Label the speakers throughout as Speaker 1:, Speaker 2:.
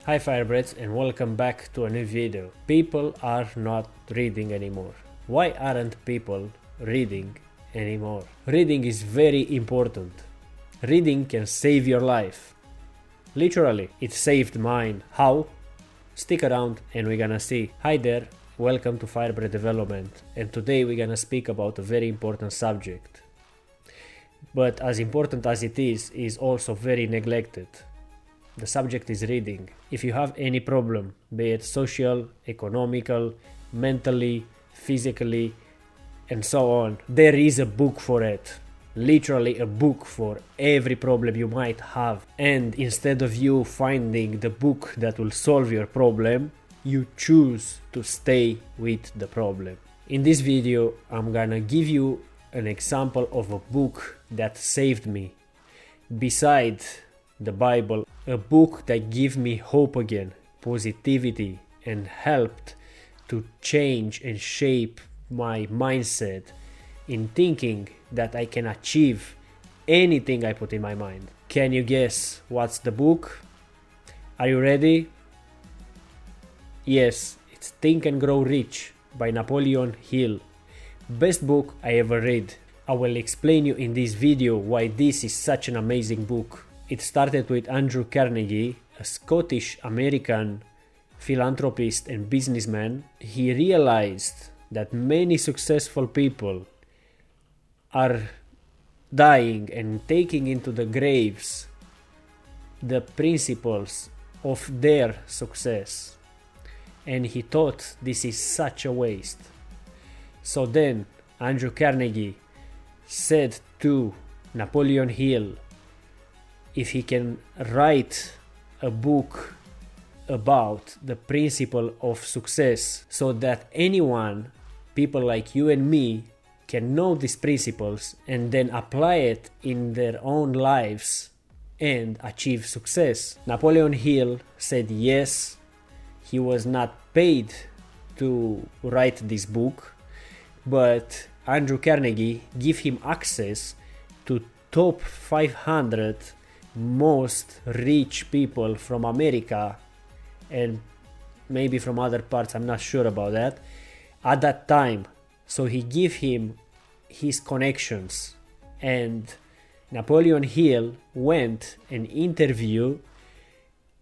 Speaker 1: Hi Firebreds and welcome back to a new video. People are not reading anymore. Why aren't people reading anymore? Reading is very important. Reading can save your life. Literally, it saved mine. How? Stick around and we're gonna see. Hi there, welcome to Firebred Development, and today we're gonna speak about a very important subject. But as important as it is also very neglected. The subject is reading. If you have any problem, be it social, economical, mentally, physically, and so on, there is a book for it. Literally a book for every problem you might have. And instead of you finding the book that will solve your problem, you choose to stay with the problem. In this video, I'm gonna give you an example of a book that saved me. Beside the Bible, a book that gave me hope again, positivity, and helped to change and shape my mindset in thinking that I can achieve anything I put in my mind. Can you guess what's the book? Are you ready? Yes, it's Think and Grow Rich by Napoleon Hill. Best book I ever read. I will explain you in this video why this is such an amazing book. It started with Andrew Carnegie, a Scottish-American philanthropist and businessman. He realized that many successful people are dying and taking into the graves the principles of their success. And he thought this is such a waste. So then Andrew Carnegie said to Napoleon Hill if he can write a book about the principle of success so that anyone, people like you and me, can know these principles and then apply it in their own lives and achieve success. Napoleon Hill said yes. He was not paid to write this book, but Andrew Carnegie gave him access to top 500 most rich people from America and maybe from other parts, I'm not sure about that, at that time. So he gave him his connections, and Napoleon Hill went and interviewed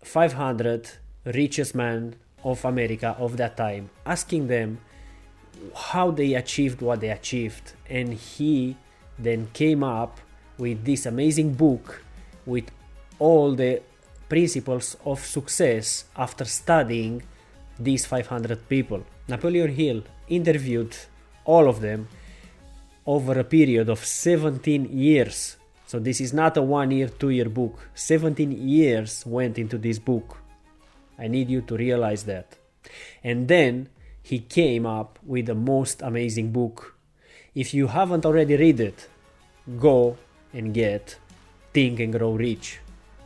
Speaker 1: 500 richest men of America of that time, asking them how they achieved what they achieved. And he then came up with this amazing book with all the principles of success after studying these 500 people. Napoleon Hill interviewed all of them over a period of 17 years. So this is not a 1 year, 2 year book. 17 years went into this book. I need you to realize that. And then he came up with the most amazing book. If you haven't already read it, go and get Think and Grow Rich.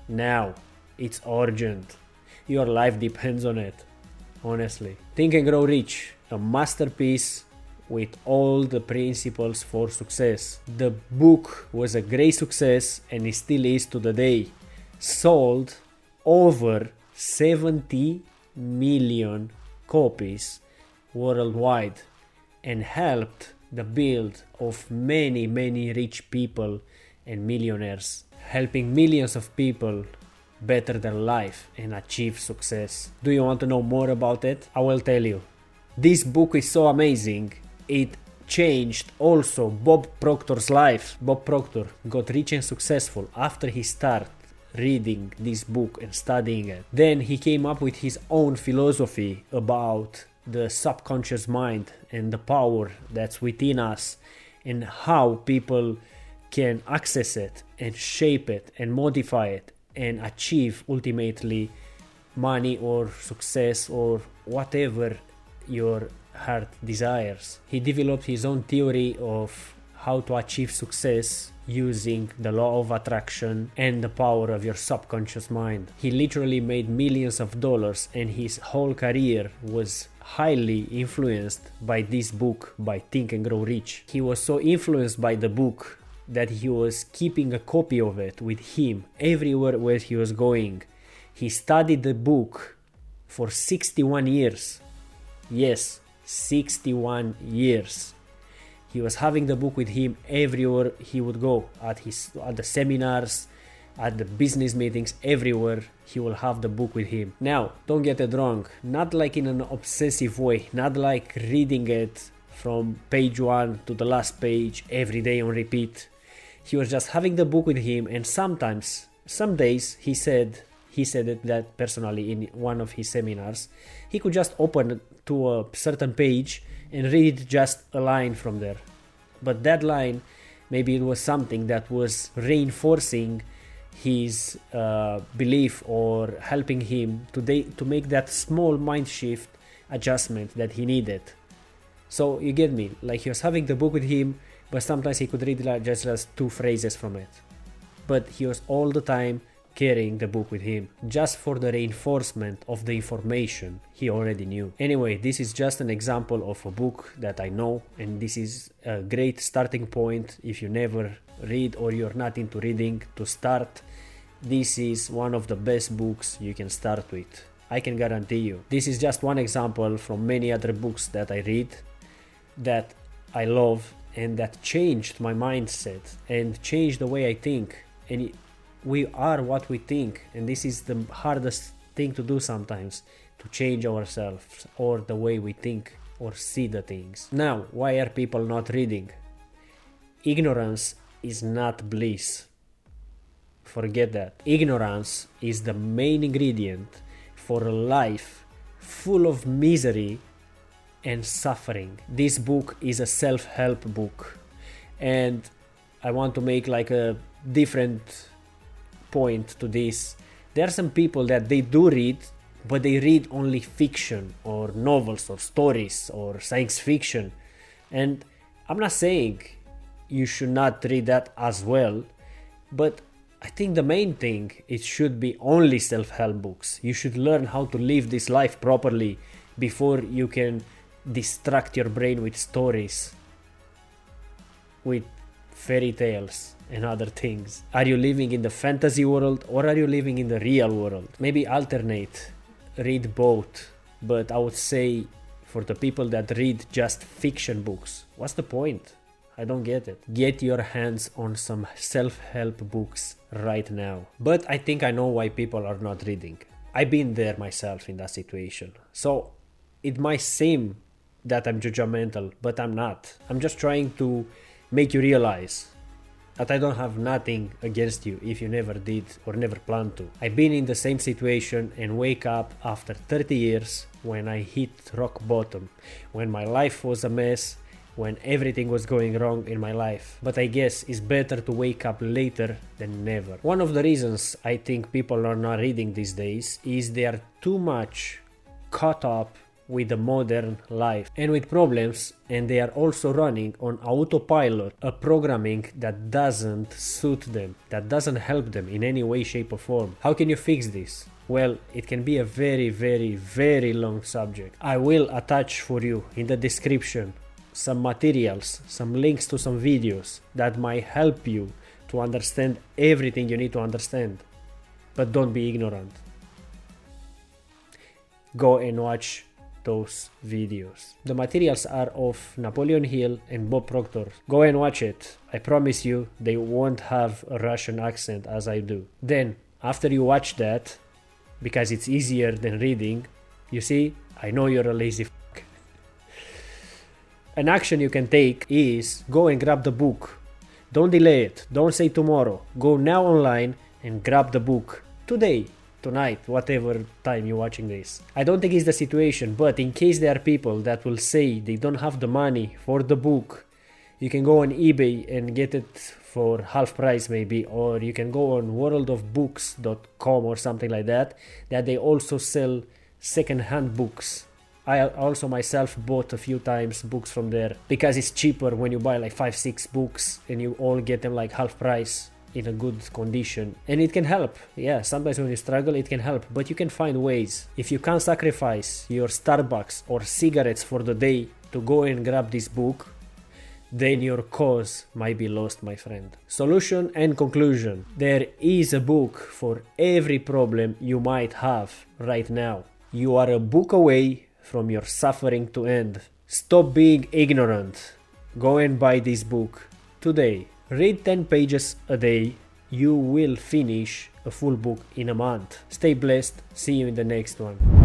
Speaker 1: Now, it's urgent. Your life depends on it. Honestly. Think and Grow Rich, a masterpiece with all the principles for success. The book was a great success and it still is to the day. Sold over 70 million copies worldwide and helped the build of many rich people and millionaires, helping millions of people better their life and achieve success. Do you want to know more about it? I will tell you. This book is so amazing, it changed also Bob Proctor's life. Bob Proctor got rich and successful after he started reading this book and studying it. Then he came up with his own philosophy about the subconscious mind and the power that's within us and how people can access it and shape it and modify it and achieve ultimately money or success or whatever your heart desires. He developed his own theory of how to achieve success using the law of attraction and the power of your subconscious mind. He literally made millions of dollars and his whole career was highly influenced by this book, by Think and Grow Rich. He was so influenced by the book that he was keeping a copy of it with him everywhere where he was going. He studied the book for 61 years. Yes, 61 years. He was having the book with him everywhere he would go, at the seminars, at the business meetings, everywhere he will have the book with him. Now, don't get it wrong, not like in an obsessive way, not like reading it from page 1 to the last page every day on repeat. He was just having the book with him, and sometimes, some days, he said it that personally in one of his seminars, he could just open to a certain page and read just a line from there. But that line, maybe it was something that was reinforcing his belief or helping him to make that small mind shift adjustment that he needed. So you get me, like he was having the book with him, but sometimes he could read like just 2 phrases from it. But he was all the time carrying the book with him, just for the reinforcement of the information he already knew. Anyway, this is just an example of a book that I know, and this is a great starting point if you never read or you're not into reading to start. This is one of the best books you can start with. I can guarantee you. This is just one example from many other books that I read that I love and that changed my mindset and changed the way I think. And we are what we think, and this is the hardest thing to do sometimes, to change ourselves or the way we think or see the things. Now, why are people not reading? Ignorance is not bliss. Forget that. Ignorance is the main ingredient for a life full of misery and suffering. This book is a self-help book, and I want to make like a different point to this. There are some people that they do read, but they read only fiction or novels or stories or science fiction, and I'm not saying you should not read that as well, but I think the main thing, it should be only self-help books. You should learn how to live this life properly before you can distract your brain with stories, with fairy tales and other things. Are you living in the fantasy world or are you living in the real world? Maybe alternate, read both, but I would say for the people that read just fiction books, what's the point? I don't get it. Get your hands on some self-help books right now. But I think I know why people are not reading. I've been there myself in that situation. So it might seem that I'm judgmental, but I'm not. I'm just trying to make you realize that I don't have nothing against you if you never did or never plan to. I've been in the same situation and wake up after 30 years when I hit rock bottom, when my life was a mess, when everything was going wrong in my life. But I guess it's better to wake up later than never. One of the reasons I think people are not reading these days is they are too much caught up with the modern life and with problems, and they are also running on autopilot, a programming that doesn't suit them, that doesn't help them in any way, shape or form. How can you fix this? Well, it can be a very, very, very long subject. I will attach for you in the description some materials, some links to some videos that might help you to understand everything you need to understand. But don't be ignorant. Go and watch those videos. The materials are of Napoleon Hill and Bob Proctor. Go and watch it. I promise you they won't have a Russian accent as I do. Then, after you watch that, because it's easier than reading, you see, I know you're a lazy fuck. An action you can take is go and grab the book. Don't delay it. Don't say tomorrow. Go now online and grab the book. Today, tonight, whatever time you're watching this. I don't think it's the situation, but in case there are people that will say they don't have the money for the book, you can go on eBay and get it for half price maybe, or you can go on worldofbooks.com or something like that they also sell second-hand books. I also myself bought a few times books from there because it's cheaper when you buy like 5-6 books and you all get them like half price in a good condition, and it can help. Yeah, sometimes when you struggle it can help, but you can find ways. If you can't sacrifice your Starbucks or cigarettes for the day to go and grab this book, then your cause might be lost, my friend. Solution and conclusion. There is a book for every problem you might have right now. You are a book away from your suffering to end. Stop being ignorant. Go and buy this book today. Read 10 pages a day. You will finish a full book in a month. Stay blessed. See you in the next one.